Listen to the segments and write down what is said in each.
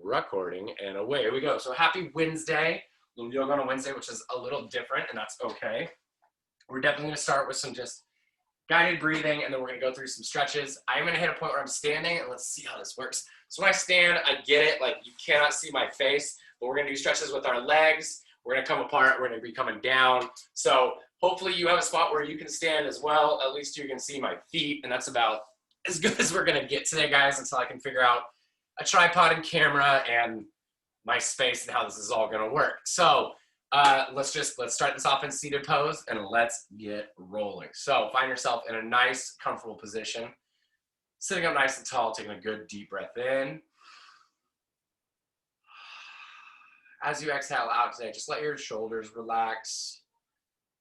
Recording, and away we go. So happy Wednesday. A little yoga on a Wednesday, which is a little different, and that's okay. We're definitely going to start with some just guided breathing, and then we're going to go through some stretches. I'm going to hit a point where I'm standing, and let's see how this works. So when I stand, I get it, like you cannot see my face, but we're going to do stretches with our legs. We're going to come apart. We're going to be coming down. So hopefully you have a spot where you can stand as well. At least you can see my feet, and that's about as good as we're going to get today, guys, until I can figure out a tripod and camera and my space and how this is all going to work. So let's start this off in seated pose and let's get rolling. So find yourself in a nice, comfortable position, sitting up nice and tall, taking a good deep breath in. As you exhale out today, just let your shoulders relax.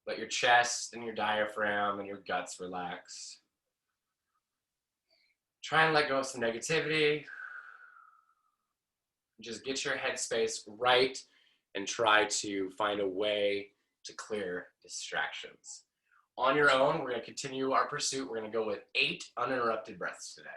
Let your chest and your diaphragm and your guts relax. Try and let go of some negativity. Just get your headspace right and try to find a way to clear distractions. On your own, we're going to continue our pursuit. We're going to go with 8 uninterrupted breaths today.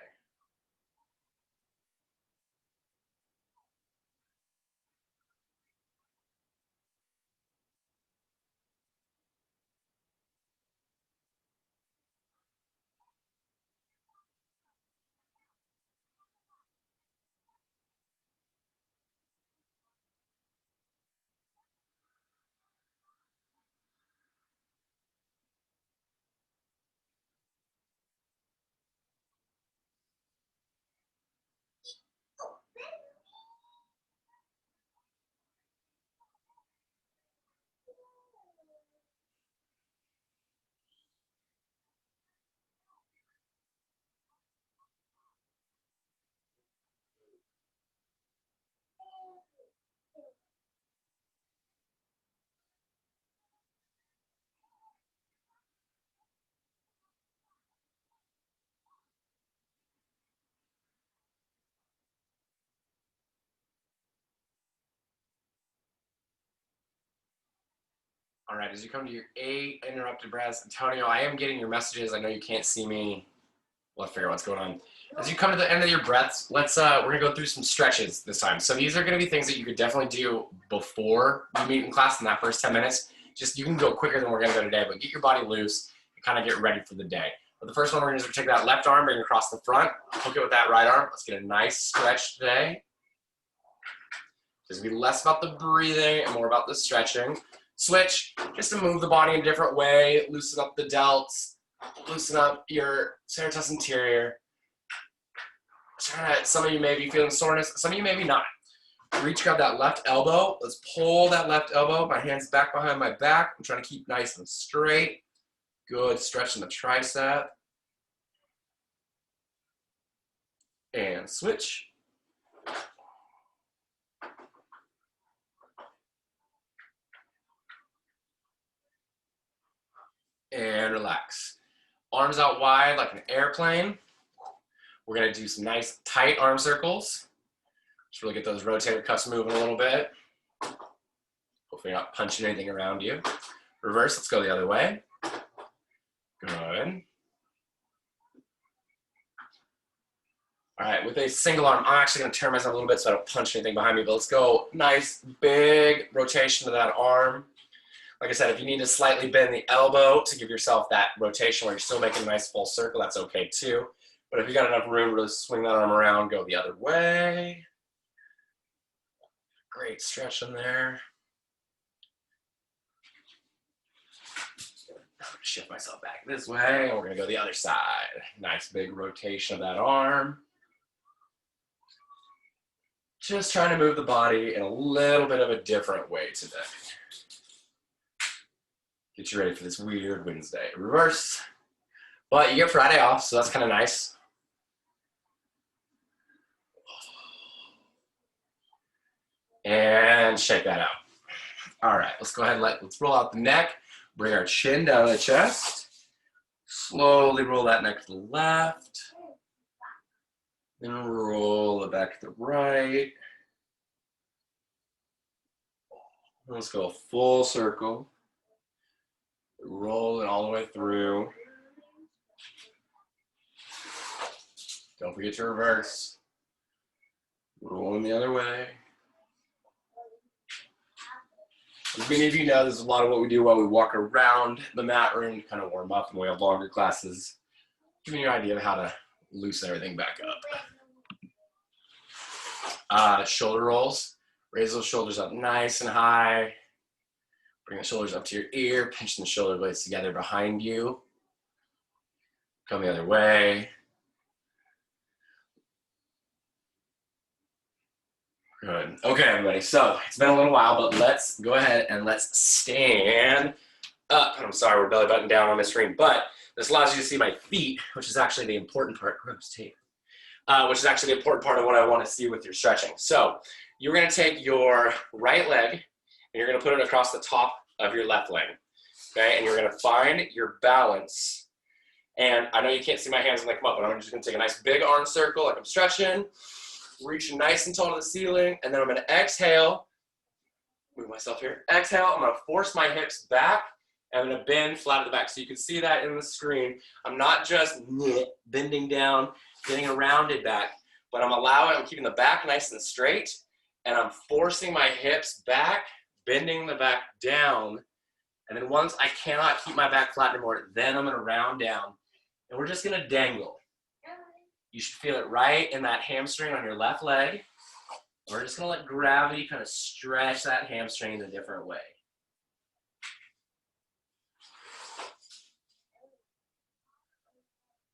All right, as you come to your 8 interrupted breaths, Antonio, I am getting your messages. I know you can't see me. We'll figure out what's going on. As you come to the end of your breaths, we're gonna go through some stretches this time. So these are gonna be things that you could definitely do before you meet in class in that first 10 minutes. Just, you can go quicker than we're gonna go today, but get your body loose and kind of get ready for the day. But the first one, we're gonna take that left arm, bring it across the front, hook it with that right arm. Let's get a nice stretch today. Just be less about the breathing and more about the stretching. Switch, just to move the body in a different way, loosen up the delts, loosen up your serratus anterior. Some of you may be feeling soreness, some of you maybe not. Reach, grab that left elbow. Let's pull that left elbow. My hands back behind my back. I'm trying to keep nice and straight. Good, stretching the tricep. And switch. And relax. Arms out wide like an airplane. We're gonna do some nice tight arm circles. Just really get those rotator cuffs moving a little bit. Hopefully you're not punching anything around you. Reverse, let's go the other way. Good. All right, with a single arm, I'm actually gonna turn myself a little bit so I don't punch anything behind me, but let's go nice big rotation to that arm. Like I said, if you need to slightly bend the elbow to give yourself that rotation where you're still making a nice full circle, that's okay too. But if you got enough room, really swing that arm around, go the other way. Great stretch in there. Shift myself back this way, and we're gonna go the other side. Nice big rotation of that arm. Just trying to move the body in a little bit of a different way today. Get you ready for this weird Wednesday. Reverse. But you get Friday off, so that's kind of nice. And shake that out. All right, let's go ahead and let's roll out the neck. Bring our chin down to the chest. Slowly roll that neck to the left. Then roll it back to the right. Let's go a full circle. Roll it all the way through. Don't forget to reverse. Rolling the other way. As many of you know, this is a lot of what we do while we walk around the mat room to kind of warm up, and we have longer classes, giving you an idea of how to loosen everything back up. Shoulder rolls. Raise those shoulders up nice and high. Bring the shoulders up to your ear, pinching the shoulder blades together behind you. Come the other way. Good. Okay, everybody. So it's been a little while, but let's go ahead and let's stand up. And I'm sorry, we're belly button down on this screen, but this allows you to see my feet, which is actually the important part. Gross tape. Which is actually the important part of what I want to see with your stretching. So you're going to take your right leg and you're going to put it across the top of your left leg. Okay, and you're going to find your balance. And I know you can't see my hands when they come up, but I'm just going to take a nice big arm circle like I'm stretching. Reaching nice and tall to the ceiling, and then I'm going to exhale, move myself here, exhale, I'm going to force my hips back, and I'm going to bend flat at the back, so you can see that in the screen. I'm not just bending down, getting a rounded back, but I'm keeping the back nice and straight, and I'm forcing my hips back, bending the back down, and then once I cannot keep my back flat anymore, then I'm going to round down, and we're just going to dangle. You should feel it right in that hamstring on your left leg. We're just going to let gravity kind of stretch that hamstring in a different way.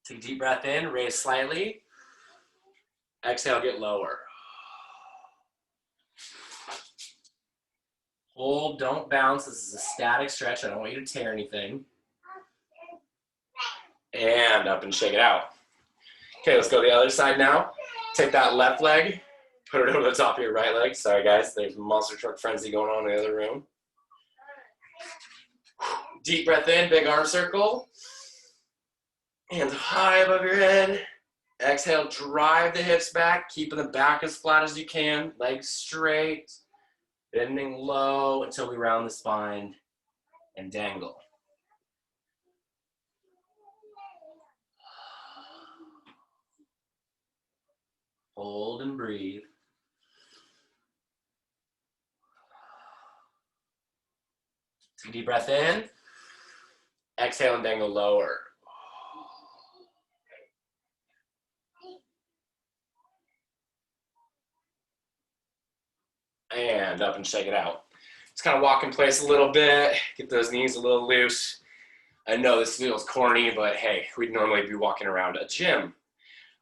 Take a deep breath in, raise slightly. Exhale, get lower. Hold, don't bounce. This is a static stretch. I don't want you to tear anything. And up and shake it out. Okay, let's go to the other side now. Take that left leg, put it over the top of your right leg. Sorry guys, there's monster truck frenzy going on in the other room. Deep breath in, big arm circle. Hands high above your head. Exhale, drive the hips back, keeping the back as flat as you can. Legs straight, bending low until we round the spine and dangle. Hold and breathe. Take a deep breath in. Exhale and dangle lower. And up and shake it out. Just kind of walk in place a little bit. Get those knees a little loose. I know this feels corny, but hey, we'd normally be walking around a gym.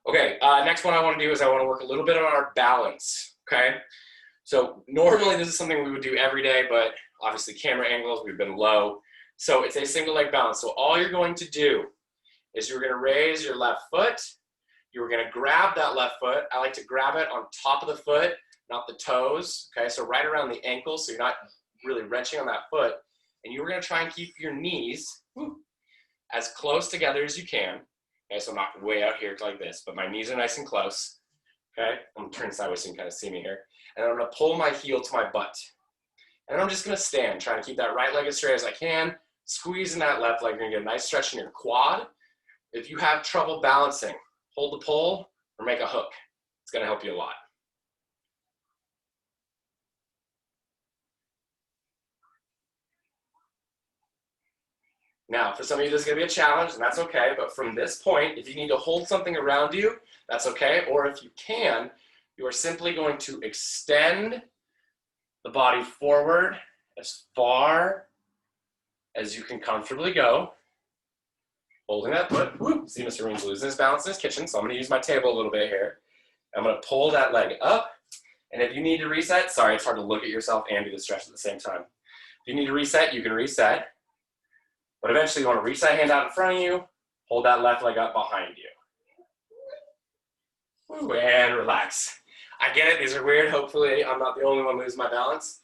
Okay, next one I want to do is I want to work a little bit on our balance, okay? So normally this is something we would do every day, but obviously camera angles, we've been low. So it's a single leg balance. So all you're going to do is you're going to raise your left foot. You're going to grab that left foot. I like to grab it on top of the foot, not the toes, okay? So right around the ankle, so you're not really wrenching on that foot. And you're going to try and keep your knees as close together as you can. Okay, so I'm not way out here like this, but my knees are nice and close. Okay, I'm gonna turn sideways so you can kind of see me here. And I'm gonna pull my heel to my butt. And I'm just gonna stand, trying to keep that right leg as straight as I can, squeezing that left leg. You're gonna get a nice stretch in your quad. If you have trouble balancing, hold the pole or make a hook. It's gonna help you a lot. Now, for some of you, this is going to be a challenge, and that's okay. But from this point, if you need to hold something around you, that's okay. Or if you can, you are simply going to extend the body forward as far as you can comfortably go. Holding that foot. Whoop. See, Mr. Reen's losing his balance in his kitchen, so I'm going to use my table a little bit here. I'm going to pull that leg up. And if you need to reset, sorry, it's hard to look at yourself and do the stretch at the same time. If you need to reset, you can reset. But eventually you want to reach that hand out in front of you, hold that left leg up behind you. Woo, and relax. I get it, these are weird. Hopefully I'm not the only one losing my balance.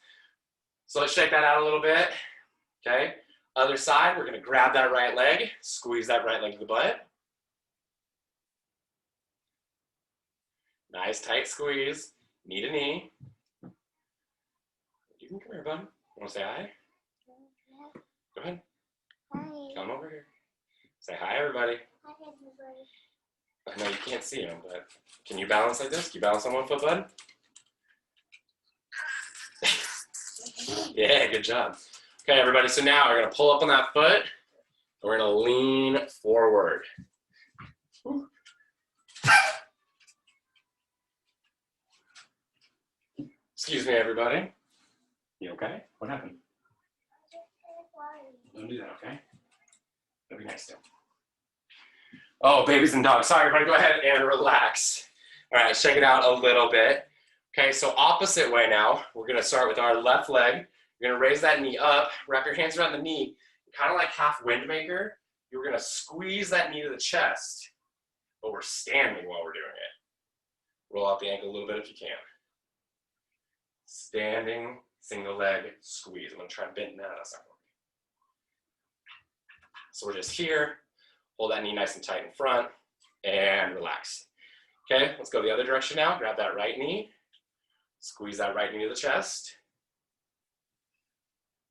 So let's shake that out a little bit, okay? Other side, we're gonna grab that right leg, squeeze that right leg to the butt. Nice tight squeeze, knee to knee. You can come here, bud. Wanna say hi? Go ahead. Hi. Come over here. Say hi, everybody. Hi, everybody. I know you can't see him, but can you balance like this? Can you balance on one foot, bud? Yeah, good job. Okay, everybody, so now we're gonna pull up on that foot, and we're gonna lean forward. Excuse me, everybody. You okay? What happened? Don't do that, okay? That'd be nice to. Oh, babies and dogs. Sorry, everybody, go ahead and relax. All right, check it out a little bit. Okay, so opposite way now. We're gonna start with our left leg. You're gonna raise that knee up, wrap your hands around the knee, kind of like half windmaker. You're gonna squeeze that knee to the chest, but we're standing while we're doing it. Roll out the ankle a little bit if you can. Standing, single leg, squeeze. I'm gonna try and bend that, that's not working. So we're just here, hold that knee nice and tight in front, and relax. Okay, let's go the other direction now. Grab that right knee, squeeze that right knee to the chest.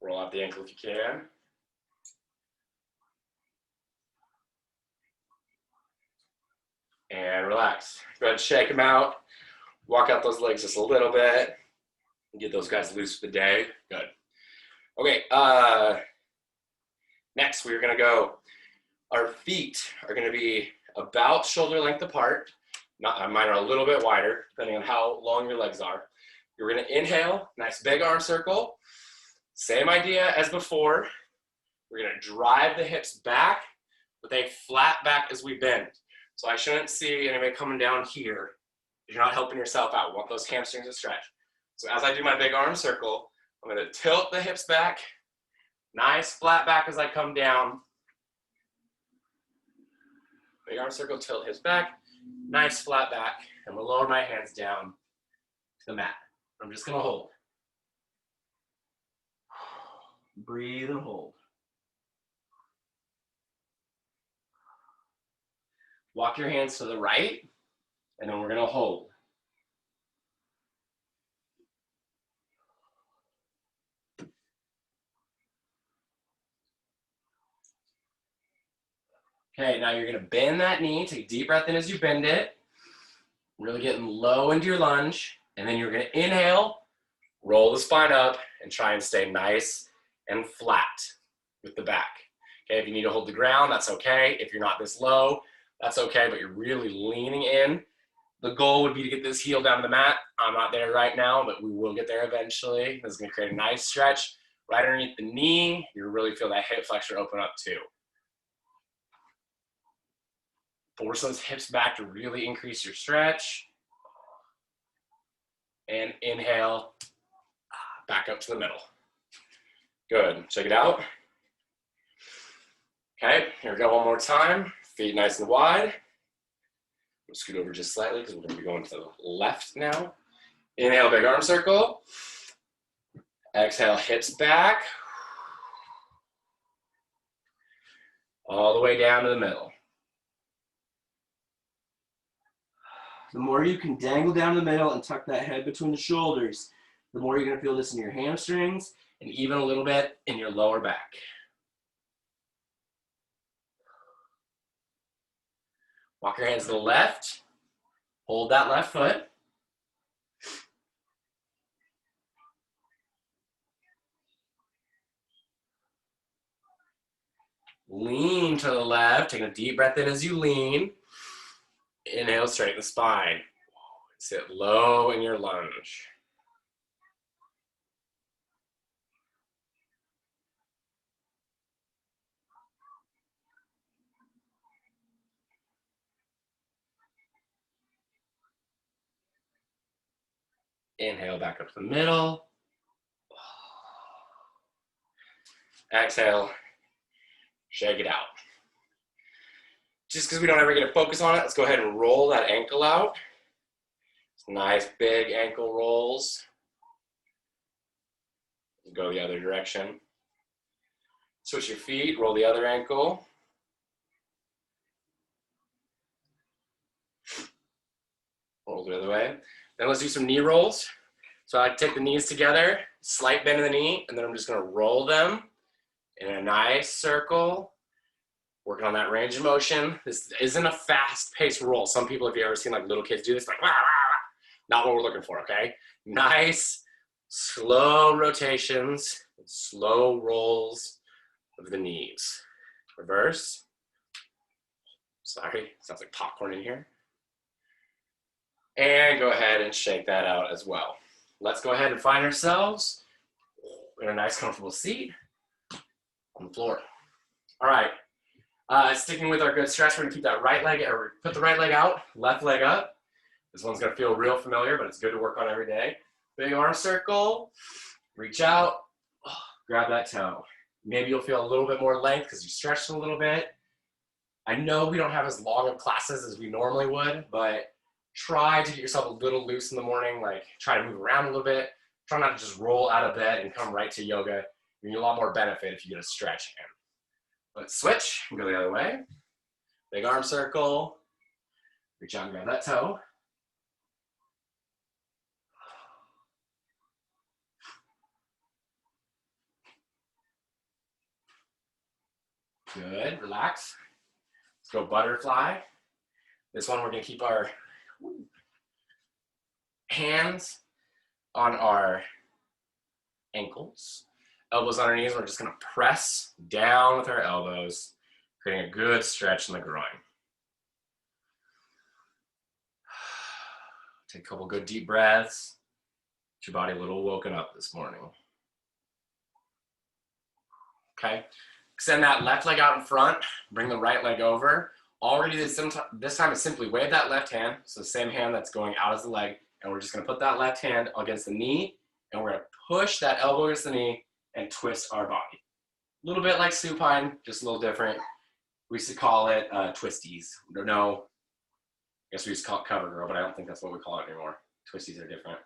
Roll out the ankle if you can. And relax. Go ahead and shake them out. Walk out those legs just a little bit. Get those guys loose for the day. Good. Okay, next we're gonna go, our feet are gonna be about shoulder length apart. Mine are a little bit wider, depending on how long your legs are. You're gonna inhale, nice big arm circle. Same idea as before. We're gonna drive the hips back with a flat back as we bend. So I shouldn't see anybody coming down here. You're not helping yourself out. We want those hamstrings to stretch. So as I do my big arm circle, I'm gonna tilt the hips back, nice flat back as I come down. Big arm circle, tilt hips back, nice flat back, and we'll lower my hands down to the mat. I'm just gonna hold. Breathe and hold. Walk your hands to the right, and then we're gonna hold. Okay, now you're gonna bend that knee, take a deep breath in as you bend it, really getting low into your lunge, and then you're gonna inhale, roll the spine up, and try and stay nice and flat with the back. Okay, if you need to hold the ground, that's okay. If you're not this low, that's okay, but you're really leaning in. The goal would be to get this heel down to the mat. I'm not there right now, but we will get there eventually. This is gonna create a nice stretch right underneath the knee. You really feel that hip flexor open up too. Force those hips back to really increase your stretch. And inhale, back up to the middle. Good, check it out. Okay, here we go one more time. Feet nice and wide. We'll scoot over just slightly because we're gonna be going to the left now. Inhale, big arm circle. Exhale, hips back. All the way down to the middle. The more you can dangle down the middle and tuck that head between the shoulders, the more you're gonna feel this in your hamstrings and even a little bit in your lower back. Walk your hands to the left. Hold that left foot. Lean to the left. Take a deep breath in as you lean. Inhale, straighten the spine. Sit low in your lunge. Inhale, back up to the middle. Exhale, shake it out. Just because we don't ever get a focus on it, let's go ahead and roll that ankle out. Nice big ankle rolls. Go the other direction. Switch your feet, roll the other ankle. Roll the other way. Then let's do some knee rolls. So I take the knees together, slight bend in the knee, and then I'm just gonna roll them in a nice circle. Working on that range of motion. This isn't a fast-paced roll. Some people, if you've ever seen like little kids do this, like, rah, rah, rah. Not what we're looking for, okay? Nice, Slow rotations, slow rolls of the knees. Reverse. Sorry, sounds like popcorn in here. And go ahead and shake that out as well. Let's go ahead and find ourselves in a nice comfortable seat on the floor. All right, sticking with our good stretch, we're gonna keep that right leg, or put the right leg out, left leg up. This one's gonna feel real familiar, but it's good to work on every day. Big arm circle, reach out, grab that toe. Maybe you'll feel a little bit more length because you stretched a little bit. I know we don't have as long of classes as we normally would, but try to get yourself a little loose in the morning, like try to move around a little bit. Try not to just roll out of bed and come right to yoga. You get a lot more benefit if you get a stretch in. Let's switch and go the other way. Big arm circle, reach out and grab that toe. Good, relax. Let's go butterfly. This one we're gonna keep our hands on our ankles, elbows on our knees. We're just gonna press down with our elbows, creating a good stretch in the groin. Take a couple good deep breaths. Get your body a little woken up this morning. Okay, extend that left leg out in front, bring the right leg over. All we're gonna do this time is simply wave that left hand, so the same hand that's going out as the leg, and we're just gonna put that left hand against the knee, and we're gonna push that elbow against the knee and twist our body. A little bit like supine, just a little different. We used to call it twisties. No, I guess we used to call it cover girl, but I don't think that's what we call it anymore. Twisties are different.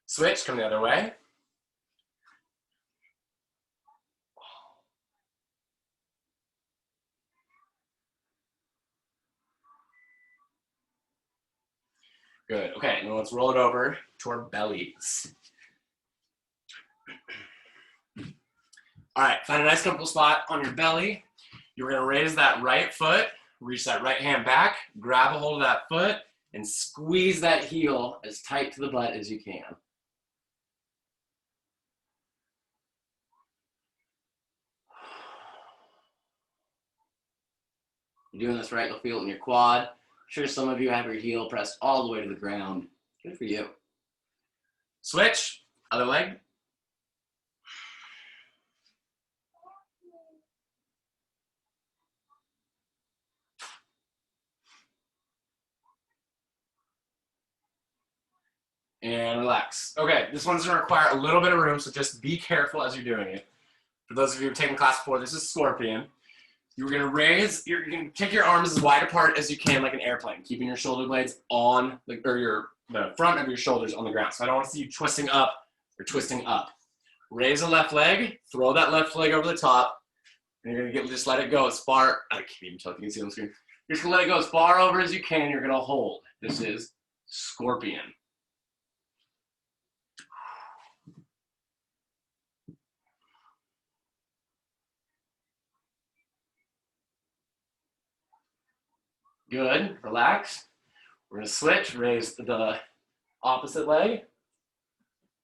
Switch, come the other way. Good, okay, now let's roll it over to our bellies. All right, find a nice comfortable spot on your belly. You're gonna raise that right foot, reach that right hand back, grab a hold of that foot, and squeeze that heel as tight to the butt as you can. You're doing this right, you'll feel it in your quad. I'm sure some of you have your heel pressed all the way to the ground. Good for you. Switch, other leg. And relax. Okay, this one's gonna require a little bit of room, so just be careful as you're doing it. For those of you who have taken class before, this is scorpion. You're gonna take your arms as wide apart as you can, like an airplane, keeping your shoulder blades on, the front of your shoulders on the ground. So I don't wanna see you twisting up or twisting up. Raise the left leg, throw that left leg over the top, and you're gonna just let it go as far, I can't even tell if you can see on the screen. You're just gonna let it go as far over as you can, you're gonna hold. This is scorpion. Good, relax. We're gonna switch, raise the opposite leg.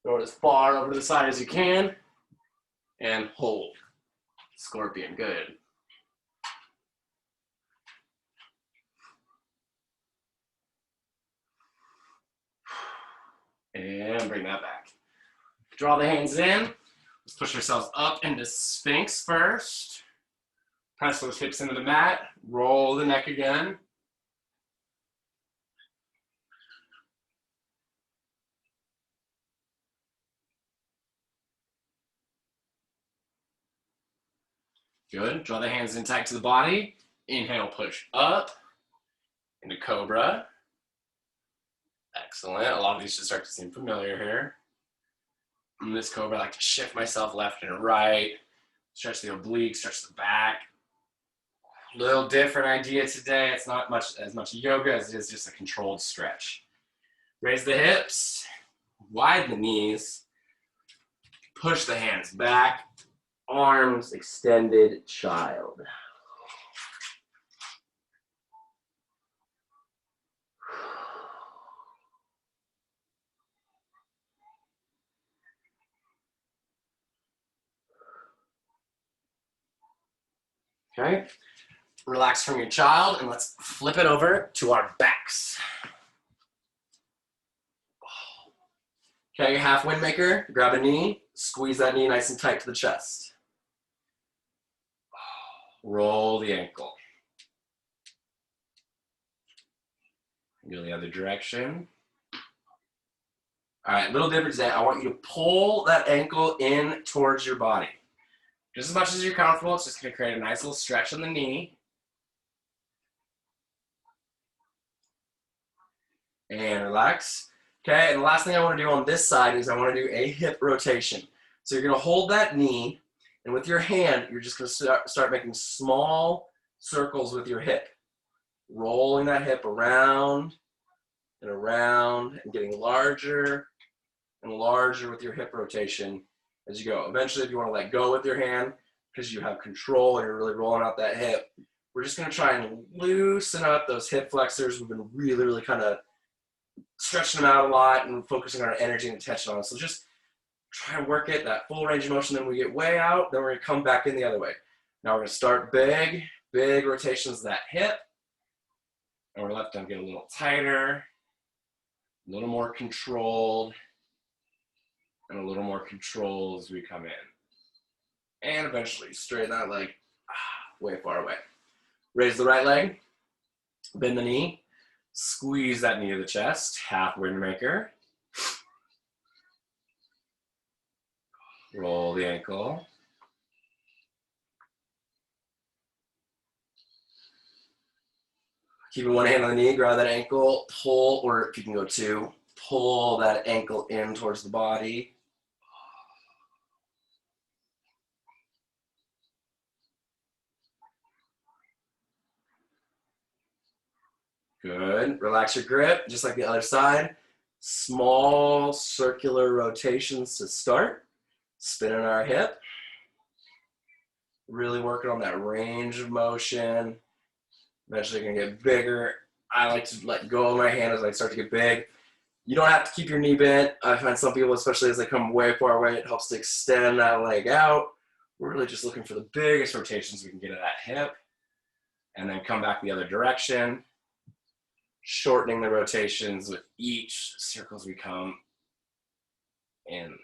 Throw it as far over to the side as you can, and hold. Scorpion, good. And bring that back. Draw the hands in. Let's push ourselves up into Sphinx first. Press those hips into the mat. Roll the neck again. Good. Draw the hands in tight to the body. Inhale, push up into Cobra. Excellent. A lot of these should start to seem familiar here. In this Cobra, I like to shift myself left and right. Stretch the obliques, stretch the back. Little different idea today. It's not as much yoga as it is just a controlled stretch. Raise the hips, widen the knees, push the hands back, arms extended, child. Okay, relax from your child and let's flip it over to our backs. Okay, half wind maker, grab a knee, squeeze that knee nice and tight to the chest. Roll the ankle. Go the other direction. All right, little difference today. I want you to pull that ankle in towards your body. Just as much as you're comfortable, it's just gonna create a nice little stretch on the knee. And relax. Okay, and the last thing I want to do on this side is I want to do a hip rotation. So you're going to hold that knee, and with your hand, you're just going to start making small circles with your hip. Rolling that hip around and getting larger and larger with your hip rotation as you go. Eventually, if you want to let go with your hand, because you have control and you're really rolling out that hip, we're just going to try and loosen up those hip flexors. We've been really, really kind of stretching them out a lot and focusing our energy and attention on it. So just try and work it, that full range of motion. Then we get way out, then we're gonna come back in the other way. Now we're gonna start big rotations of that hip. And we're left arm get a little tighter, a little more controlled, and a little more control as we come in. And eventually straighten that leg way far away. Raise the right leg, bend the knee, squeeze that knee to the chest, half wind maker. Roll the ankle. Keeping one hand on the knee, grab that ankle, pull, or if you can go two, pull that ankle in towards the body. Good. Relax your grip, just like the other side. Small circular rotations to start. Spinning our hip. Really working on that range of motion. Eventually you're gonna get bigger. I like to let go of my hand as I start to get big. You don't have to keep your knee bent. I find some people, especially as they come way far away, it helps to extend that leg out. We're really just looking for the biggest rotations we can get of that hip. And then come back the other direction. Shortening the rotations with each circle as we come in.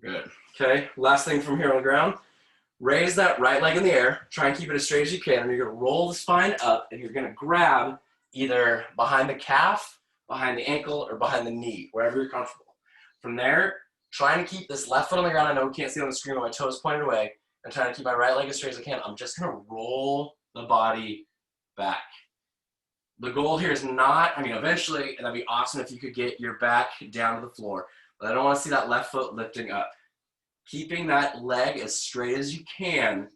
Good. Okay, last thing from here on the ground. Raise that right leg in the air. Try and keep it as straight as you can. And you're going to roll the spine up, and you're going to grab either behind the calf, behind the ankle, or behind the knee, wherever you're comfortable. From there, trying to keep this left foot on the ground. I know we can't see it on the screen, but my toes pointed away. I'm trying to keep my right leg as straight as I can. I'm just going to roll the body back. The goal here is not, eventually, and that'd be awesome if you could get your back down to the floor, but I don't want to see that left foot lifting up. Keeping that leg as straight as you can,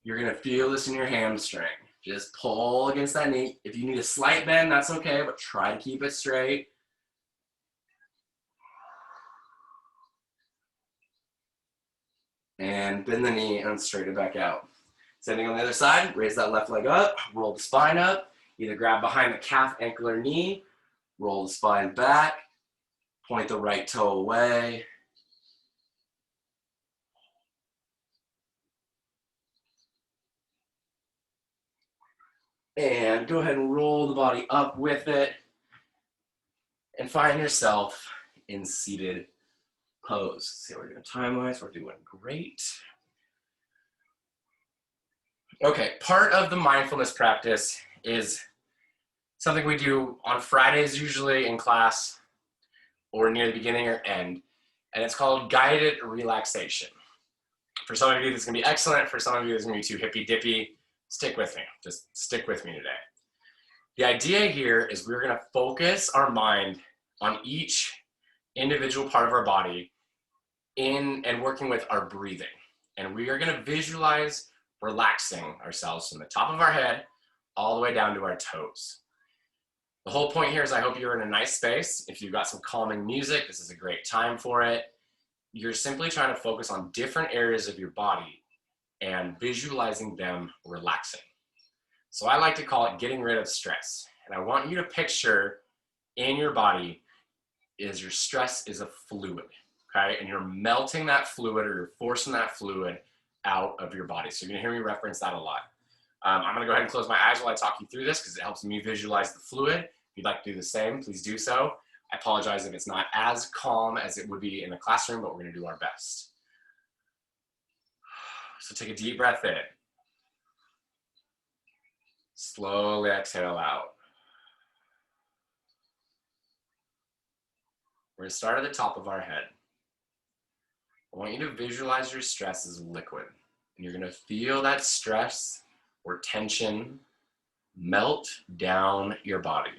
you're going to feel this in your hamstring. Just pull against that knee. If you need a slight bend, that's okay, but try to keep it straight. And bend the knee and straighten it back out. Standing on the other side, raise that left leg up, roll the spine up, either grab behind the calf, ankle, or knee, roll the spine back, point the right toe away. And go ahead and roll the body up with it and find yourself in seated pose. See how we're doing time-wise, we're doing great. Okay, part of the mindfulness practice is something we do on Fridays usually in class or near the beginning or end, and it's called guided relaxation. For some of you, this is gonna be excellent. For some of you, it's gonna be too hippy-dippy. Stick with me, just stick with me today. The idea here is we're gonna focus our mind on each individual part of our body and working with our breathing. And we are gonna visualize relaxing ourselves from the top of our head all the way down to our toes. The whole point here is I hope you're in a nice space. If you've got some calming music, this is a great time for it. You're simply trying to focus on different areas of your body and visualizing them relaxing. So I like to call it getting rid of stress. And I want you to picture in your body is your stress is a fluid, okay? And you're melting that fluid, or you're forcing that fluid out of your body. So you're gonna hear me reference that a lot. I'm gonna go ahead and close my eyes while I talk you through this because it helps me visualize the fluid. If you'd like to do the same, please do so. I apologize if it's not as calm as it would be in the classroom, but we're gonna do our best. So take a deep breath in. Slowly exhale out. We're gonna start at the top of our head. I want you to visualize your stress as liquid. And you're gonna feel that stress or tension melt down your body.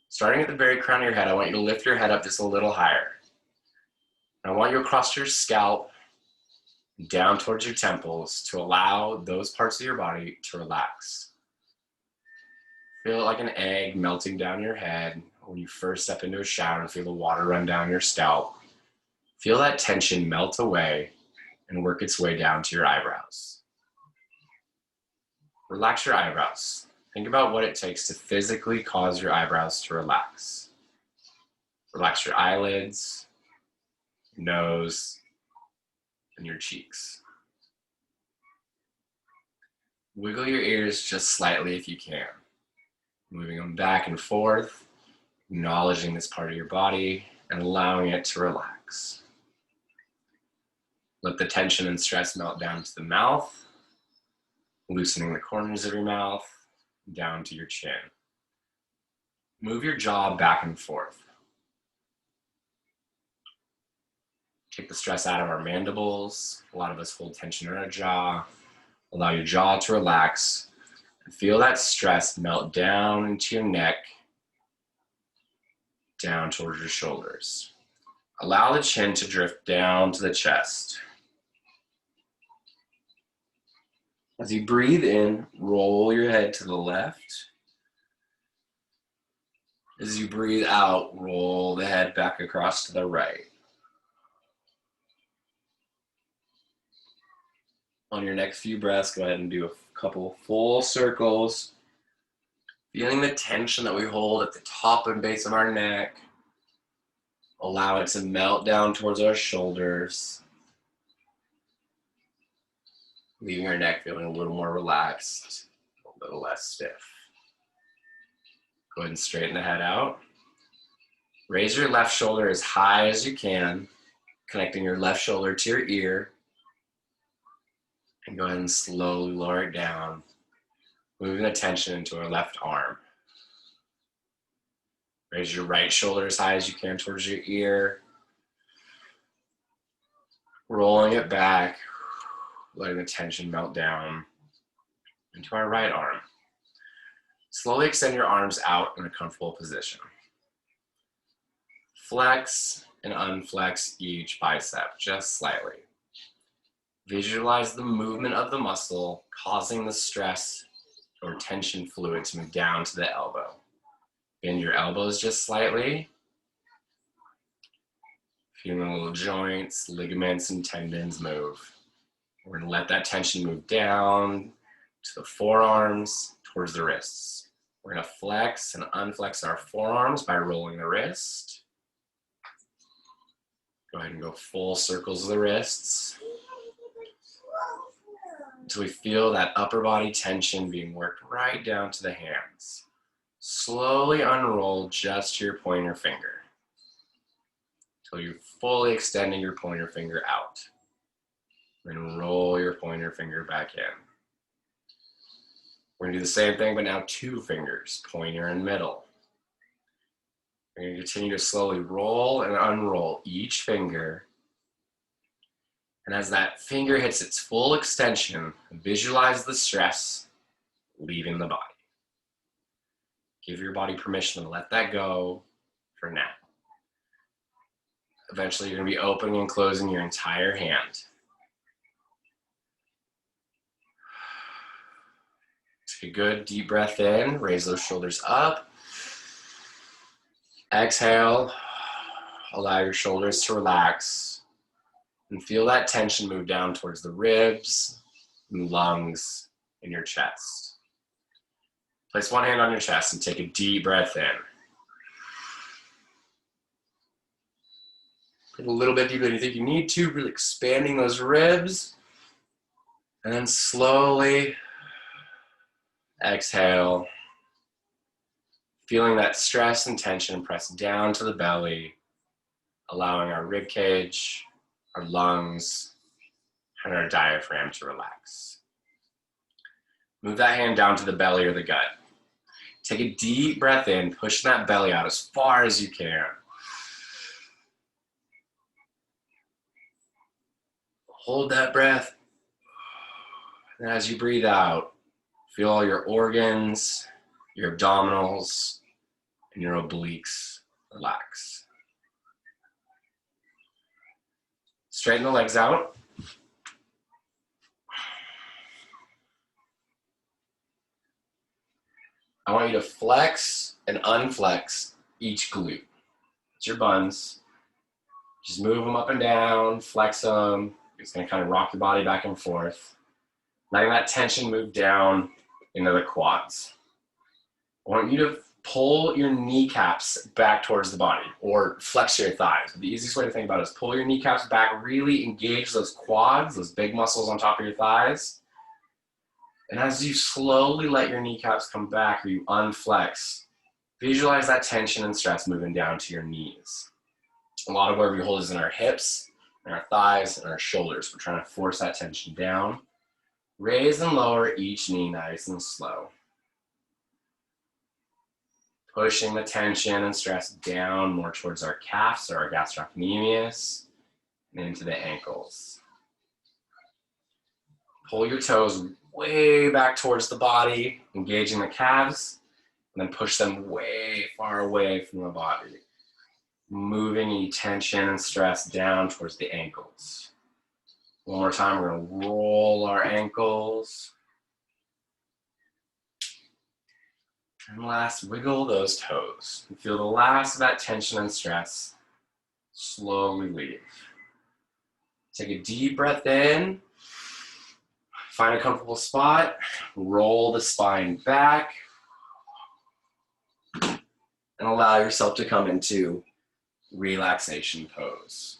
Starting at the very crown of your head, I want you to lift your head up just a little higher. And I want you across your scalp, down towards your temples to allow those parts of your body to relax. Feel it like an egg melting down your head when you first step into a shower and feel the water run down your scalp. Feel that tension melt away and work its way down to your eyebrows. Relax your eyebrows. Think about what it takes to physically cause your eyebrows to relax. Relax your eyelids, nose, and your cheeks. Wiggle your ears just slightly if you can. Moving them back and forth, acknowledging this part of your body and allowing it to relax. Let the tension and stress melt down to the mouth, loosening the corners of your mouth, down to your chin. Move your jaw back and forth. Take the stress out of our mandibles. A lot of us hold tension in our jaw. Allow your jaw to relax and feel that stress melt down into your neck, down towards your shoulders. Allow the chin to drift down to the chest. As you breathe in, roll your head to the left. As you breathe out, roll the head back across to the right. On your next few breaths, go ahead and do a couple full circles. Feeling the tension that we hold at the top and base of our neck. Allow it to melt down towards our shoulders. Leaving our neck feeling a little more relaxed, a little less stiff. Go ahead and straighten the head out. Raise your left shoulder as high as you can, connecting your left shoulder to your ear. And go ahead and slowly lower it down, moving the tension into our left arm. Raise your right shoulder as high as you can towards your ear. Rolling it back, letting the tension melt down into our right arm. Slowly extend your arms out in a comfortable position. Flex and unflex each bicep just slightly. Visualize the movement of the muscle causing the stress or tension fluid to move down to the elbow. Bend your elbows just slightly. Feeling the little joints, ligaments, and tendons move. We're going to let that tension move down to the forearms, towards the wrists. We're going to flex and unflex our forearms by rolling the wrist. Go ahead and go full circles of the wrists until we feel that upper body tension being worked right down to the hands. Slowly unroll just your pointer finger until you're fully extending your pointer finger out. Then roll your pointer finger back in. We're gonna do the same thing, but now two fingers, pointer and middle. We're gonna continue to slowly roll and unroll each finger. And as that finger hits its full extension, visualize the stress leaving the body. Give your body permission to let that go for now. Eventually, you're going to be opening and closing your entire hand. Take a good deep breath in, raise those shoulders up. Exhale, allow your shoulders to relax. And feel that tension move down towards the ribs, and lungs, and your chest. Place one hand on your chest and take a deep breath in. A little bit deeper than you think you need to, really expanding those ribs. And then slowly exhale, feeling that stress and tension press down to the belly, allowing our rib cage, our lungs, and our diaphragm to relax. Move that hand down to the belly or the gut. Take a deep breath in, pushing that belly out as far as you can. Hold that breath. And as you breathe out, feel all your organs, your abdominals, and your obliques relax. Straighten the legs out. I want you to flex and unflex each glute. It's your buns. Just move them up and down, flex them. It's going to kind of rock your body back and forth. Letting that tension move down into the quads. I want you to pull your kneecaps back towards the body or flex your thighs. The easiest way to think about it is pull your kneecaps back, really engage those quads, those big muscles on top of your thighs. And as you slowly let your kneecaps come back or you unflex, visualize that tension and stress moving down to your knees. A lot of where we hold is in our hips, and our thighs, and our shoulders. We're trying to force that tension down. Raise and lower each knee nice and slow. Pushing the tension and stress down more towards our calves or our gastrocnemius and into the ankles. Pull your toes way back towards the body, engaging the calves, and then push them way far away from the body. Moving any tension and stress down towards the ankles. One more time, we're going to roll our ankles. And last, wiggle those toes. And feel the last of that tension and stress slowly leave. Take a deep breath in. Find a comfortable spot. Roll the spine back. And allow yourself to come into relaxation pose.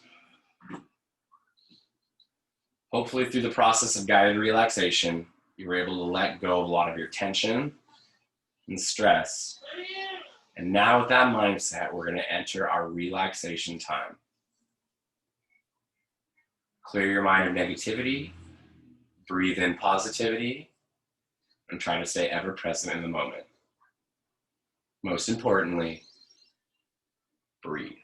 Hopefully through the process of guided relaxation, you were able to let go of a lot of your tension and stress. And now with that mindset, we're going to enter our relaxation time. Clear your mind of negativity, breathe in positivity, and try to stay ever present in the moment. Most importantly, breathe.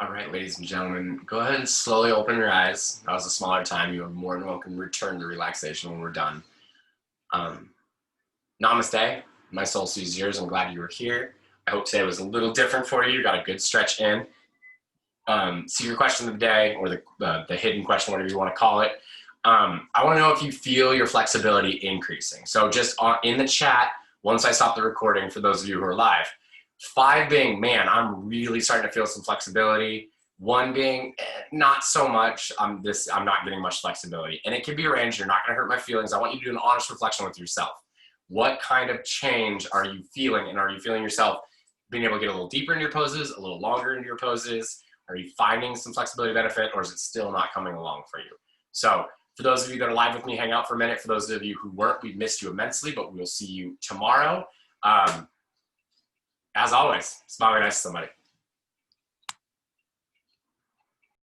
All right, ladies and gentlemen, go ahead and slowly open your eyes. That was a smaller time. You are more than welcome to return to relaxation when we're done. Namaste. My soul sees yours. I'm glad you were here. I hope today was a little different for you. You got a good stretch in. So your question of the day, or the hidden question, whatever you want to call it. I want to know if you feel your flexibility increasing. So just in the chat, once I stop the recording, for those of you who are live, 5 being, man, I'm really starting to feel some flexibility. 1 being, not so much. I'm not getting much flexibility. And it can be arranged. You're not going to hurt my feelings. I want you to do an honest reflection with yourself. What kind of change are you feeling? And are you feeling yourself being able to get a little deeper into your poses, a little longer into your poses? Are you finding some flexibility benefit, or is it still not coming along for you? So for those of you that are live with me, hang out for a minute. For those of you who weren't, we missed you immensely, but we'll see you tomorrow. As always, smile nice to somebody.